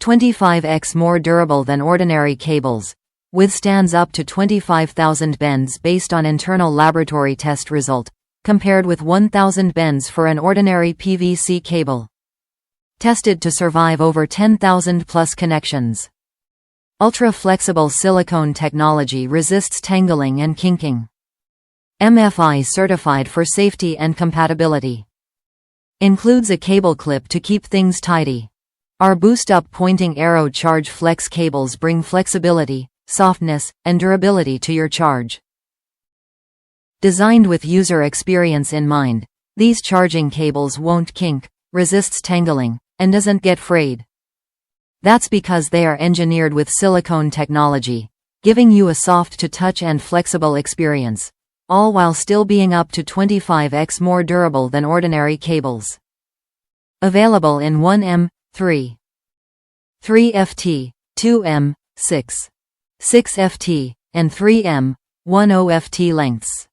25x more durable than ordinary cables. Withstands up to 25,000 bends based on internal laboratory test result, compared with 1,000 bends for an ordinary PVC cable. Tested to survive over 10,000 plus connections. Ultra-flexible silicone technology resists tangling and kinking. MFi-certified for safety and compatibility. Includes a cable clip to keep things tidy. Our boost-up pointing arrow charge flex cables bring flexibility, softness, and durability to your charge. Designed with user experience in mind, these charging cables won't kink, resists tangling, and doesn't get frayed. That's because they are engineered with silicone technology, giving you a soft-to-touch and flexible experience, all while still being up to 25x more durable than ordinary cables. Available in 1M, 3, 3FT, 2M, 6, 6FT, and 3M, 10FT lengths.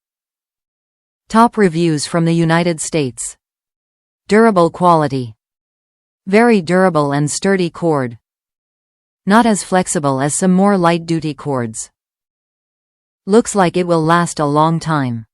Top reviews from the United States. Durable quality. Very durable and sturdy cord. Not as flexible as some more light-duty cords. Looks like it will last a long time.